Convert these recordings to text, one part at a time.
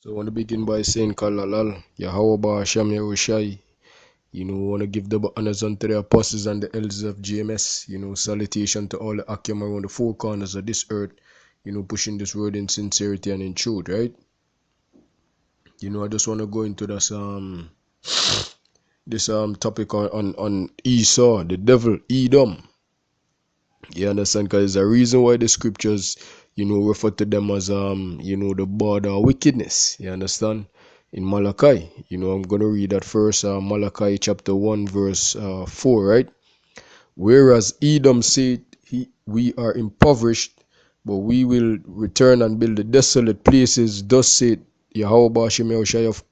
So I want to begin by saying Kalalal, Yahweh Hashem Yahushai. Want to give the honors unto the apostles and the elders of GMS. Salutation to all the Akim around the four corners of this earth. Pushing this word in sincerity and in truth, right? I just want to go into this topic on Esau, the devil, Edom. You understand? Because there's a reason why the scriptures, refer to them as the border of wickedness. You understand? In Malachi, I'm gonna read that first, Malachi chapter 1, verse 4, right? Whereas Edom said, we are impoverished, but we will return and build the desolate places. Thus said Yahweh Bashem Yahushai of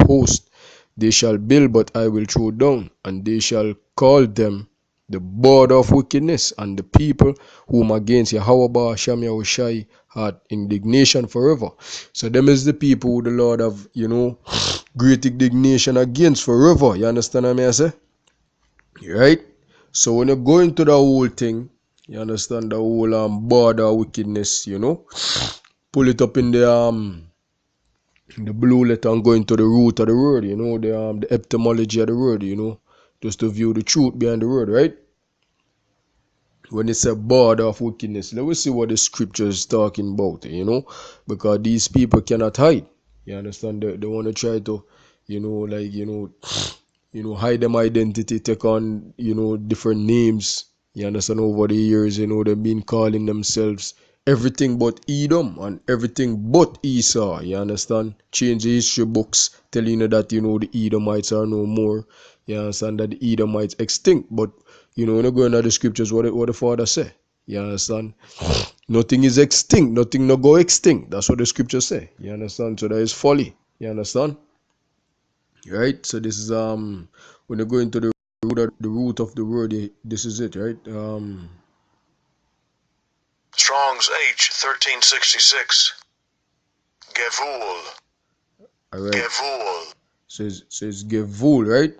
host, they shall build, but I will throw down, and they shall call them the border of wickedness, and the people whom against Yahweh Bashem Yahushai had indignation forever. So them is the people who the Lord have, great indignation against forever. You understand what I say? Right? So when you go into the whole thing, you understand the whole border of wickedness, pull it up in the blue letter and go into the root of the word, the etymology of the word, just to view the truth behind the word, right? When it's a border of wickedness, let us see what the scripture is talking about, because these people cannot hide. You understand? They want to try to, hide them identity, take on, different names. You understand? Over the years, they've been calling themselves everything but Edom and everything but Esau. You understand? Change the history books, telling you that, the Edomites are no more. You understand? That the Edomites extinct. But, when you go into the scriptures, what the Father say? You understand? Nothing is extinct. Nothing no go extinct. That's what the scriptures say. You understand? So that is folly. You understand? Right? So this is when you go into the root of the word, this is it, right? Strong's H 1366. Gevul. All right. Gevul. Says Gevul, right?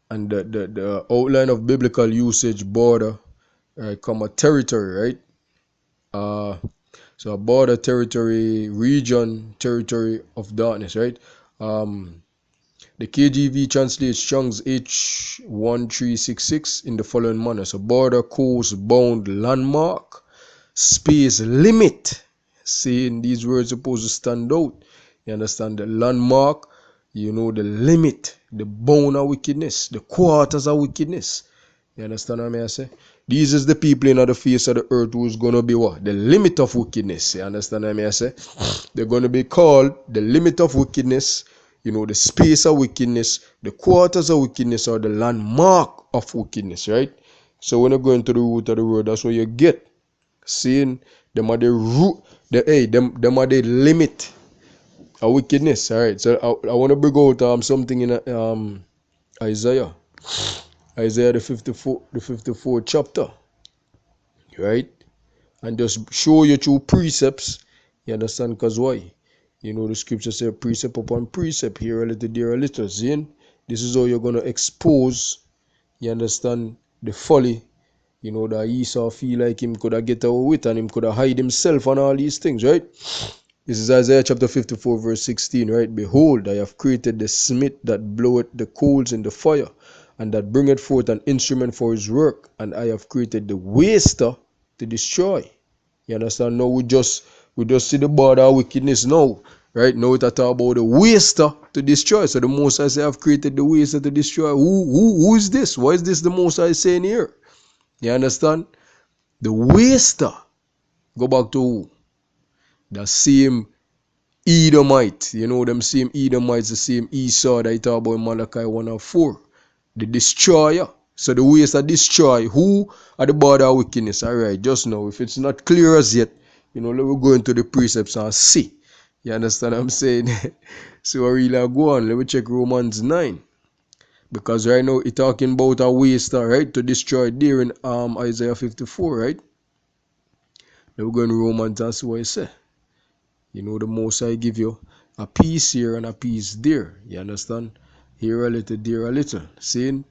And the outline of biblical usage, border, right, comma territory, right? So a border, territory, region, territory of darkness, right? The KJV translates Strong's H1366 in the following manner. So border, coast, bound, landmark, space, limit. Saying these words supposed to stand out. You understand? The landmark, the limit, the bound of wickedness, the quarters of wickedness. You understand what I say? These is the people in the face of the earth who's going to be what? The limit of wickedness. You understand what I say? They're going to be called the limit of wickedness, the space of wickedness, the quarters of wickedness, or the landmark of wickedness, right? So when you go into the root of the word, that's what you get. Seeing them are the root, them are the limit of wickedness. All right. So I want to bring out something in Isaiah the 54th chapter, right? And just show you through precepts. You understand? Because why? The scripture say precept upon precept, here a little, there a little. See? This is how you're going to expose, you understand, the folly, that Esau feel like him could have get away with and him could have hide himself and all these things, right? This is Isaiah chapter 54 verse 16, right? Behold, I have created the smith that bloweth the coals in the fire, and that bringeth forth an instrument for his work, and I have created the waster to destroy. You understand? Now we just see the border of wickedness now, right? Now it's talk about the waster to destroy. So the Most High say, I've created the waster to destroy. Who is this? Why is this the Most High saying here? You understand? The waster. Go back to the same Edomite. Them same Edomites, the same Esau that I talk about in Malachi 1 and 4. The destroyer. So the waster destroy. Who are the border of wickedness? Alright, just now, if it's not clear as yet, let me go into the precepts and see. You understand what I'm saying? So I really go on. Let me check Romans 9. Because right now it's talking about a waster, right? To destroy there in Isaiah 54, right? Let me go in Romans and see what it says. The Most High give you a piece here and a piece there. You understand? Here a little, there a little. Seeing?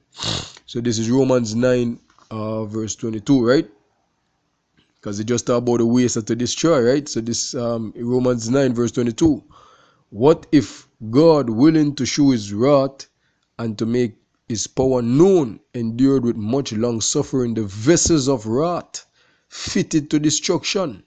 So this is Romans 9 verse 22, right? Because it just talk about the waster to destroy, right? So this Romans 9 verse 22. What if God, willing to show his wrath and to make his power known, endured with much long suffering the vessels of wrath fitted to destruction?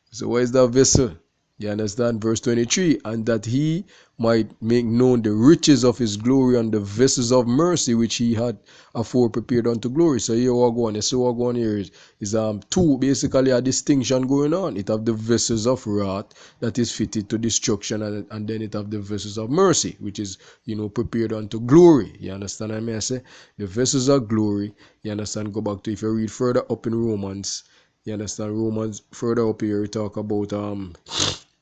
So what is that vessel? You understand? Verse 23, and that he might make known the riches of his glory and the vessels of mercy which he had afore prepared unto glory. So here what going on. So what going here is two, basically a distinction going on. It have the vessels of wrath that is fitted to destruction, and then it have the vessels of mercy, which is, prepared unto glory. You understand what I mean? I say the vessels of glory, you understand, go back to, if you read further up in Romans, you understand, Romans further up here, we talk about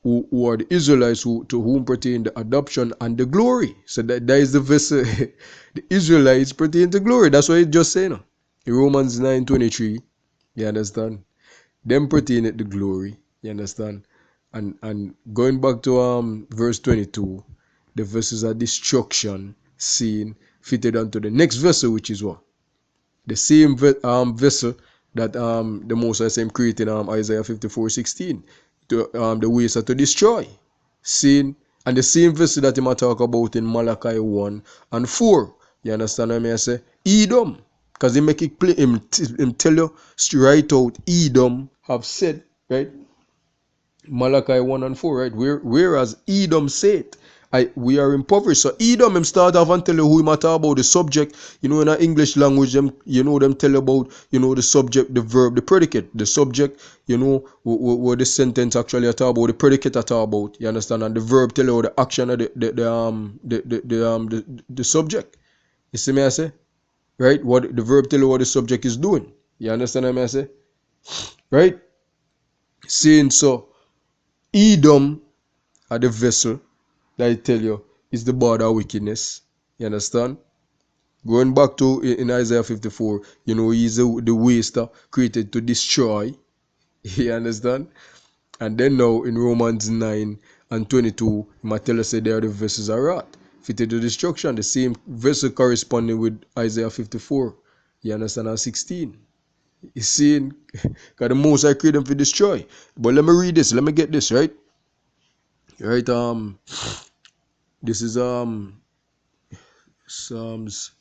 who are the Israelites, to whom pertain the adoption and the glory. So that is the vessel. The Israelites pertain to glory. That's what it just say now. In Romans 9:23, you understand? Them pertain it the glory. You understand? And going back to verse 22, the verses are destruction seen fitted onto the next vessel, which is what? The same vessel that the Most High same created Isaiah 54:16, to the ways are to destroy, seen, and the same vessel that he might talk about in Malachi 1 and 4. You understand what I mean? I say Edom, because he make it play him tell you right out. Edom have said, right, Malachi 1 and 4, right? Whereas Edom said, we are impoverished. So Edom him start off and tell you who him talk about the subject. In a English language, them them tell you about the subject, the verb, the predicate, the subject. Where the sentence actually talk about, the predicate talk about. You understand? And the verb tell you the action of the subject. You see me I say, right? What the verb tell you what the subject is doing. You understand what I say, right? Saying so, Edom are the vessel that I tell you is the border of wickedness. You understand? Going back to in Isaiah 54, he's the waster created to destroy. You understand? And then now in Romans 9:22, he might tell us that they are the vessels of wrath, fitted to destruction. The same vessel corresponding with Isaiah 54. You understand? And 16. He's saying, because the most I create them to destroy. But let me read this. Let me get this, right? Right, this is Psalms.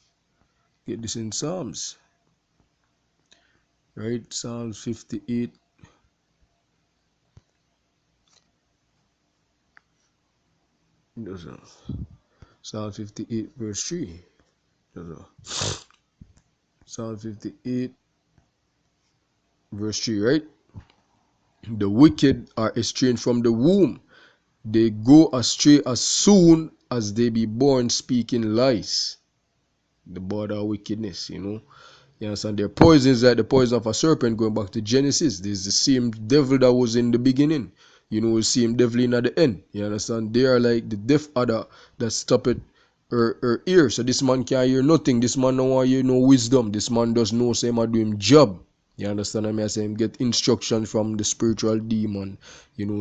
Get this in Psalms, right? Psalms 58. Psalm 58 verse 3. Psalm 58 verse 3, right? The wicked are estranged from the womb. They go astray as soon as they be born, speaking lies. The border of wickedness, You understand? Their poison is like the poison of a serpent, going back to Genesis. This is the same devil that was in the beginning. The same devil in at the end. You understand? They are like the deaf adder that stop it her ear. So this man can't hear nothing. This man don't want to hear no wisdom. This man does know say him do him job. You understand what I mean? I say him get instruction from the spiritual demon,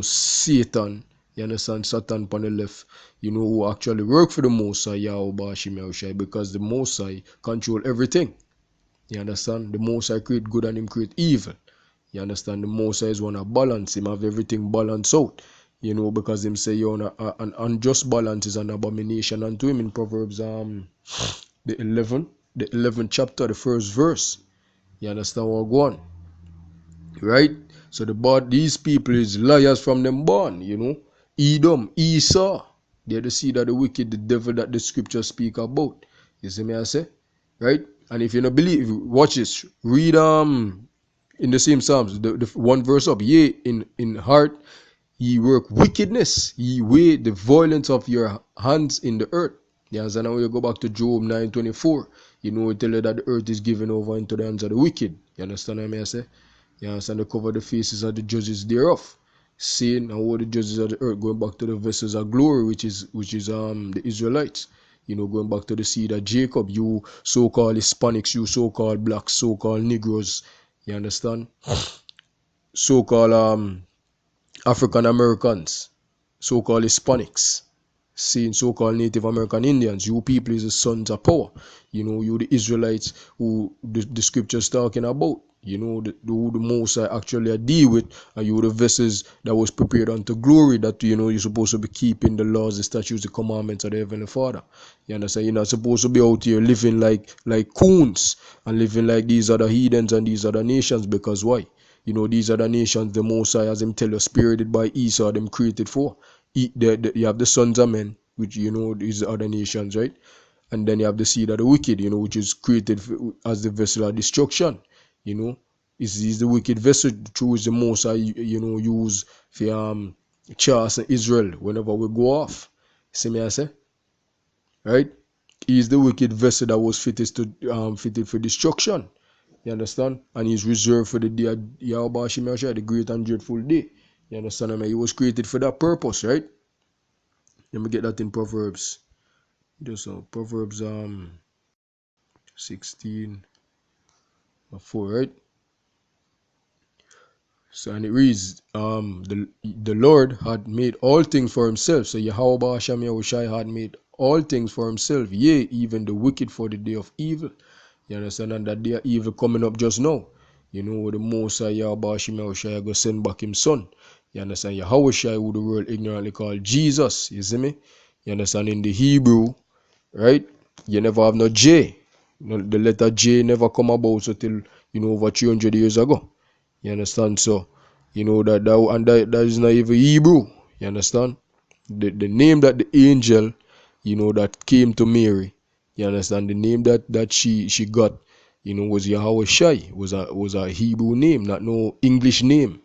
Satan. You understand? Satan on the left, who actually work for the Most High, Yahweh, because the Most High control everything. You understand? The Most High create good and him create evil. You understand? The Most High is one of balance. Him have everything balanced out. Because him say an unjust balance is an abomination unto him in Proverbs the 11th chapter, the first verse. You understand what I go on? Right? So these people is liars from them born, Edom, Esau. They're the seed of the wicked, the devil that the scriptures speak about. You see me I say? Right? And if you don't believe, watch this. Read in the same Psalms, the one verse up. Yea, in heart ye work wickedness, ye weigh the violence of your hands in the earth. Yeah, and now you go back to Job 9:24. It tell you that the earth is given over into the hands of the wicked. You understand what I say? You understand? They cover the faces of the judges thereof. Seeing and all the judges of the earth, going back to the vessels of glory, which is the Israelites. Going back to the seed of Jacob, you so-called Hispanics, you so-called blacks, so-called Negroes. You understand? So-called African Americans, so-called Hispanics, seeing so-called Native American Indians. You people is the sons of power. You the Israelites who the scriptures talking about. You know, who the Most High actually deal with, and you the vessels that was prepared unto glory, that you know you're supposed to be keeping the laws, the statutes, the commandments of the Heavenly Father. You understand? You're not supposed to be out here living like coons and living like these other heathens and these other nations, because why? You know, these other nations, the Most High, as him tell you, spirited by Esau, them created for. You have the sons of men, which you know these other nations, right? And then you have the seed of the wicked, you know, which is created as the vessel of destruction. You know, is the wicked vessel through which the Most High, you know, use for Charles and Israel whenever we go off. See me I say, right? He is the wicked vessel that was fitted for destruction. You understand? And he's reserved for the day of Yahweh Shemashah, the great and dreadful day. You understand? I mean, he was created for that purpose, right? Let me get that in Proverbs. Just Proverbs 16 4, right? So and it reads, the Lord had made all things for himself. So Yahweh Hashem Yahushai had made all things for himself, yea, even the wicked for the day of evil. You understand? And that day of evil coming up just now. You know, the Most High Yahweh Hashem Yahushai go send back him son. You understand? Yahushai, who the world ignorantly called Jesus. You see me? You understand? In the Hebrew, right? You never have no J. No, the letter J never come about until, you know, over 300 years ago. You understand? So, you know, that is not even Hebrew. You understand? The name that the angel, you know, that came to Mary, you understand? The name that she got, you know, was Yahweh Shai, was a Hebrew name, not no English name.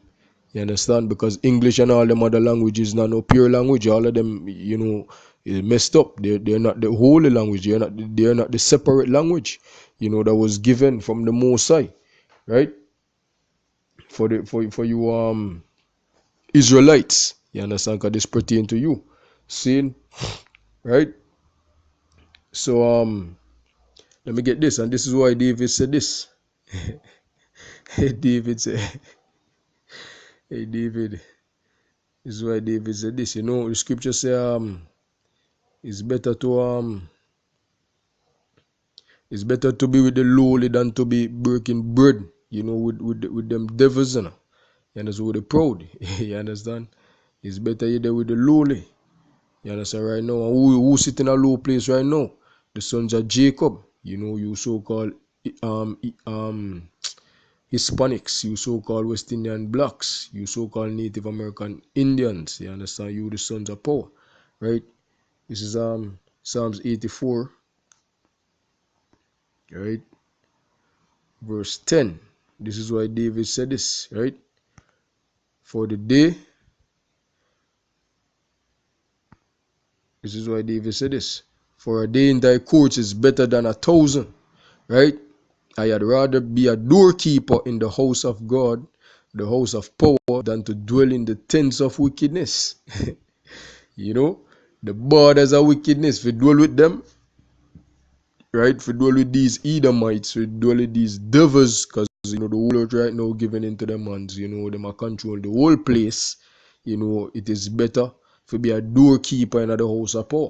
You understand? Because English and all them other languages not no pure language. All of them, you know, is messed up. They're not the holy language. They're not the separate language, you know, that was given from the Most High, right? For you Israelites. You understand? Because this pertain to you. Sin, right? So let me get this, and this is why David said this. Hey David said, hey David, this is why David said this. You know, the scripture say it's better to it's better to be with the lowly than to be breaking bread, you know, with them devils, you know. You understand? With the proud. You understand? It's better you there with the lowly. You understand right now? And who sit in a low place right now? The sons of Jacob. You know, you so-called um um Hispanics, you so-called West Indian blacks, you so-called Native American Indians. You understand? You the sons of power, right? This is Psalms 84, right? Verse 10. This is why David said this, right? For the day, this is why David said this. For a day in thy courts is better than 1,000, right? I had rather be a doorkeeper in the house of God, the house of power, than to dwell in the tents of wickedness. You know, the borders of wickedness, if you dwell with them, right? If you dwell with these Edomites, if you dwell with these devils, because, you know, the whole earth right now given into them hands, you know, them are control the whole place, you know, it is better to be a doorkeeper in the house of power.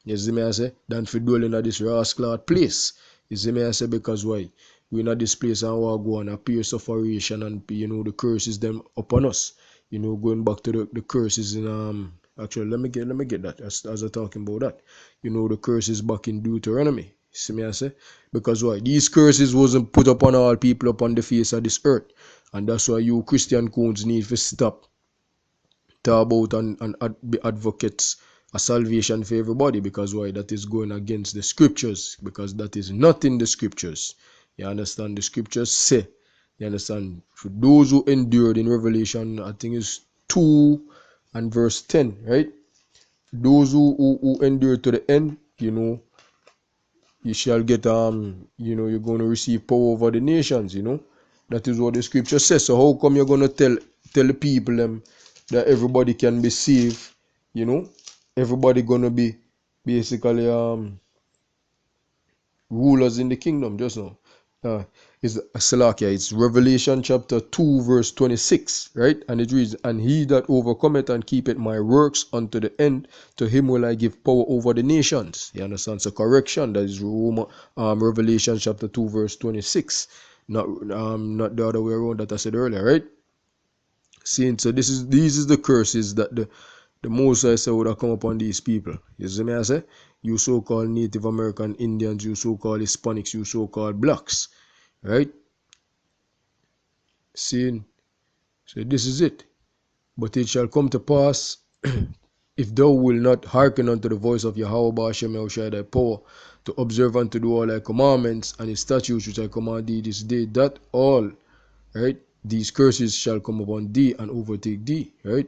You see me I say? Than for dwelling at this rascal place. You see me I say? Because why? We in this place and we go on a peer sufferation and, you know, the curses them upon us. You know, going back to the curses in actually let me get that as I talking about that. You know, the curses back in Deuteronomy. See me I say? Because why? These curses wasn't put upon all people upon the face of this earth. And that's why you Christian coons need to stop talk about and be advocates a salvation for everybody, because why? That is going against the scriptures, because that is not in the scriptures. You understand? The scriptures say, you understand, for those who endured in Revelation, I think it's 2 and verse 10, right? Those who endured to the end, you know, you shall get you know, you're going to receive power over the nations, you know. That is what the scripture says. So how come you're going to tell the people that everybody can be saved, you know? Everybody going to be basically rulers in the kingdom just now. It's Salakia, it's Revelation chapter 2 verse 26, right? And it reads, and he that overcometh and keepeth my works unto the end, to him will I give power over the nations. You understand? So correction, that is Revelation chapter 2 verse 26. not the other way around that I said earlier, right? Seeing, so these is the curses that the Most High said would have come upon these people. You see me I say? You so-called Native American Indians, you so-called Hispanics, you so-called blacks, right? Seeing, so this is it. But it shall come to pass, if thou wilt not hearken unto the voice of Yahweh Ba'ashem Yahushua thy power, to observe and to do all thy commandments and his statutes which I command thee this day, that all, right, these curses shall come upon thee and overtake thee, right?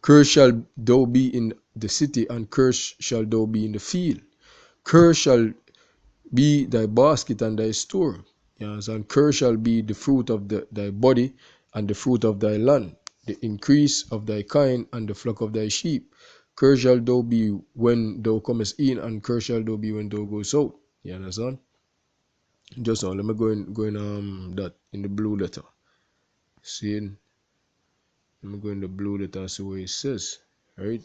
Cursed shall thou be in the city, and cursed shall thou be in the field. Cursed shall be thy basket and thy store. Yes, and cursed shall be the fruit of thy body and the fruit of thy land, the increase of thy kind and the flock of thy sheep. Cursed shall thou be when thou comest in, and cursed shall thou be when thou goest out. You understand? Just now, let me go in that in the blue letter. See, let me go in the blue letter and see what it says. Right?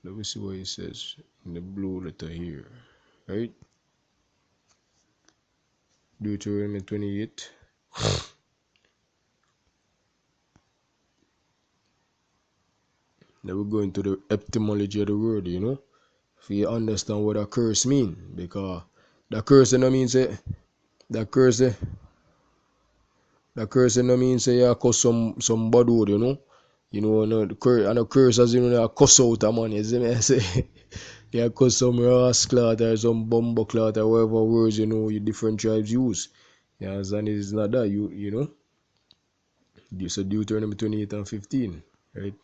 Let me see what it says in the blue letter here. Right? Deuteronomy 28. Now we go into the etymology of the word, you know, if you understand what a curse mean, because the curse no mean say the curse the curse no mean say you cuss some bad word, you know, no, the curse and a curse as you know you cuss out a man, you see me I say you cuss some rascal or some bumbo clot or whatever words you know you different tribes use. Yes, and it's not that you know. You said Deuteronomy 28 and 15, right?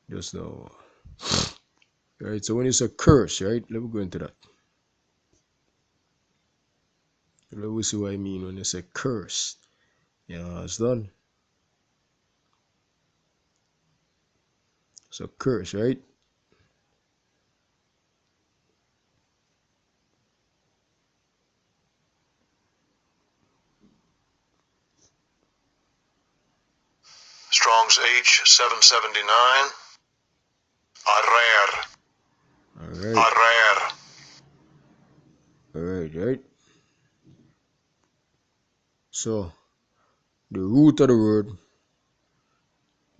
Just now. Right, so when it's a curse, right? Let me go into that. Let me see what I mean when it's a curse. Yeah, it's done. It's a curse, right? Strong's H 779. Arer. Alright. Arer. Alright. So the root of the word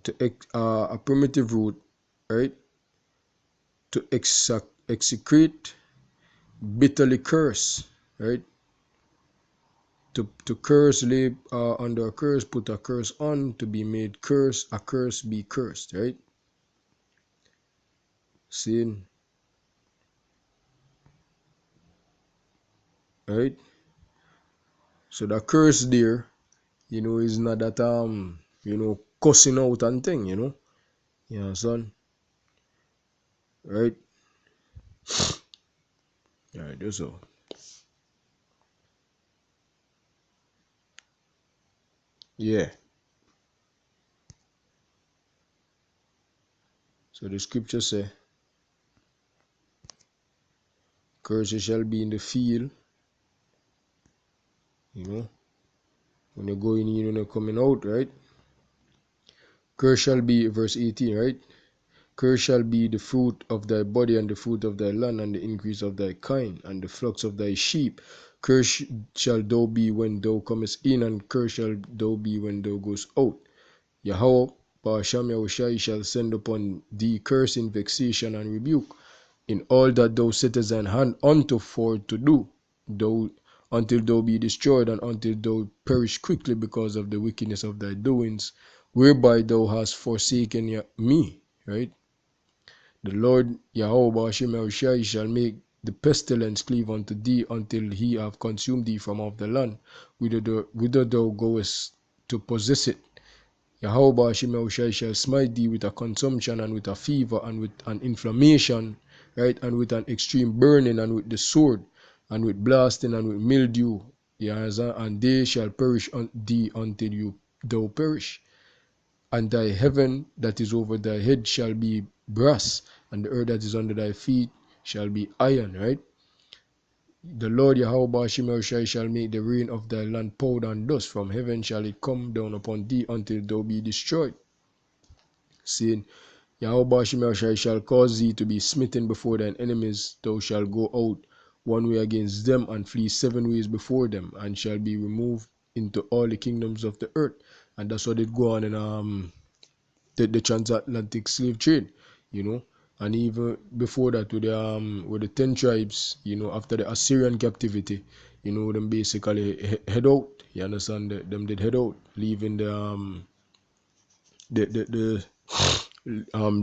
to a primitive root, right? To execrate, bitterly curse, right? To curse, lay under a curse, put a curse on, to be made curse, a curse be cursed, right? Seeing, right? So the curse there, you know, is not that you know, cussing out and thing, you know. You know, son, right? Alright, that's all. Yeah. So the scripture say, curses shall be in the field, you know, when you're going in and you're coming out, right? Curse shall be, verse 18, right? Curse shall be the fruit of thy body and the fruit of thy land and the increase of thy kind and the flocks of thy sheep. Curse shall thou be when thou comest in, and curse shall thou be when thou goest out. Yahweh, Ba'asham Yahushai, shall send upon thee cursing, vexation, and rebuke in all that thou settest thine hand unto for to do, thou until thou be destroyed, and until thou perish quickly because of the wickedness of thy doings, whereby thou hast forsaken me, right? The Lord Yahweh Ba'ashem Yahushai shall make the pestilence cleave unto thee until he have consumed thee from off the land, whither thou goest to possess it. Yahweh Ba'ashem Yahushai shall smite thee with a consumption and with a fever and with an inflammation, right, and with an extreme burning and with the sword and with blasting and with mildew, yes, and they shall perish on thee until thou perish. And thy heaven that is over thy head shall be brass, and the earth that is under thy feet shall be iron, right? The Lord Yahweh Ba'ashem Yahushai shall make the rain of thy land powder and dust. From heaven shall it come down upon thee until thou be destroyed. Saying, Yahweh Ba'ashem Yahushai shall cause thee to be smitten before thine enemies. Thou shalt go out one way against them, and flee 7 ways before them, and shall be removed into all the kingdoms of the earth. And that's what it go on in the transatlantic slave trade, you know. And even before that, with the 10 tribes, after the Assyrian captivity, them basically head out. You understand? Them did head out, leaving the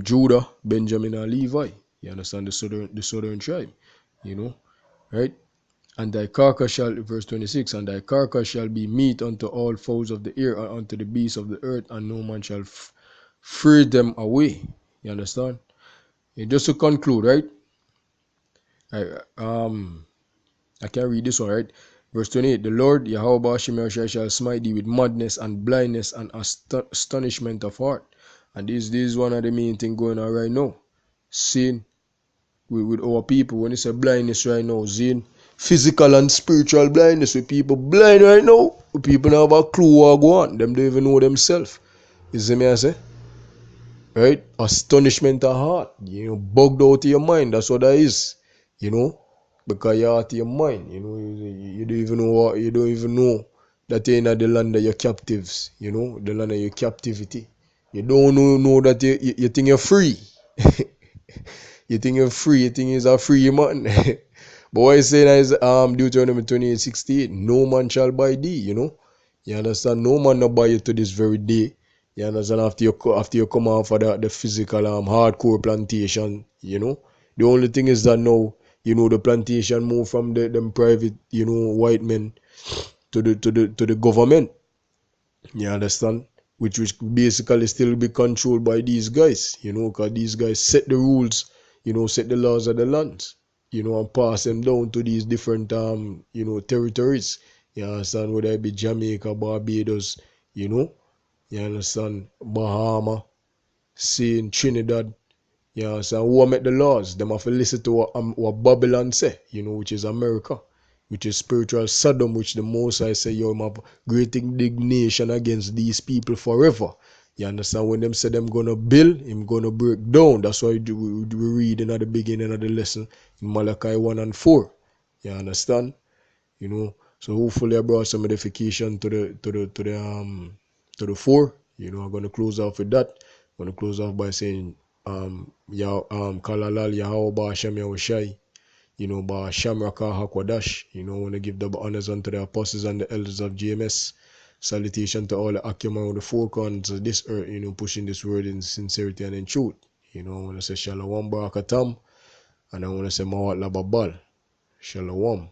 Judah, Benjamin, and Levi. You understand? The southern tribe, right? And thy carcass shall, verse 26, and thy carcass shall be meat unto all fowls of the air, and unto the beasts of the earth, and no man shall free them away. You understand? And just to conclude, right? I can read this one, right? Verse 28, the Lord Yahweh shall smite thee with madness and blindness and astonishment of heart. And this is one of the main things going on right now. Seeing with our people, when it's a blindness right now, seeing physical and spiritual blindness, with people blind right now, people don't have a clue what go on. Them don't even know themselves. You see me I say? Right? Astonishment of heart. Bugged out of your mind. That's what that is. Because you're out of your mind. You don't even know you don't even know that you're in the land of your captives. The land of your captivity. You don't know that you think you're free. You think you're free. You think you're a free man. But what he's saying is Deuteronomy 28:16, no man shall buy thee. You understand? No man no buy you to this very day. You understand? After you come off of the physical hardcore plantation, the only thing is that now, the plantation move from them private, white men to the government. You understand? Which basically still be controlled by these guys, because these guys set the rules, set the laws of the lands, and pass them down to these different territories. You understand? Whether it be Jamaica, Barbados, you understand, Bahama, Saint Trinidad. Yeah, so who make the laws? Them have to listen to what Babylon say, which is America, which is spiritual Sodom, which the Most High say, you have great indignation against these people forever. You understand? When them say them gonna build, him gonna break down. That's why we read in at the beginning of the lesson in Malachi 1 and 4. You understand? So hopefully I brought some edification to the four. I'm gonna close off with that. I'm gonna close off by saying Kalalal Yahweh Ba'ashem Yahushai, Ba Shamraka Hakwadash. I want to give double honors unto the apostles and the elders of GMS. Salutation to all the acumen of the four corners of this earth, pushing this word in sincerity and in truth. I want to say Shalom Barakatam, and I want to say Mawat Lababal. Shalom.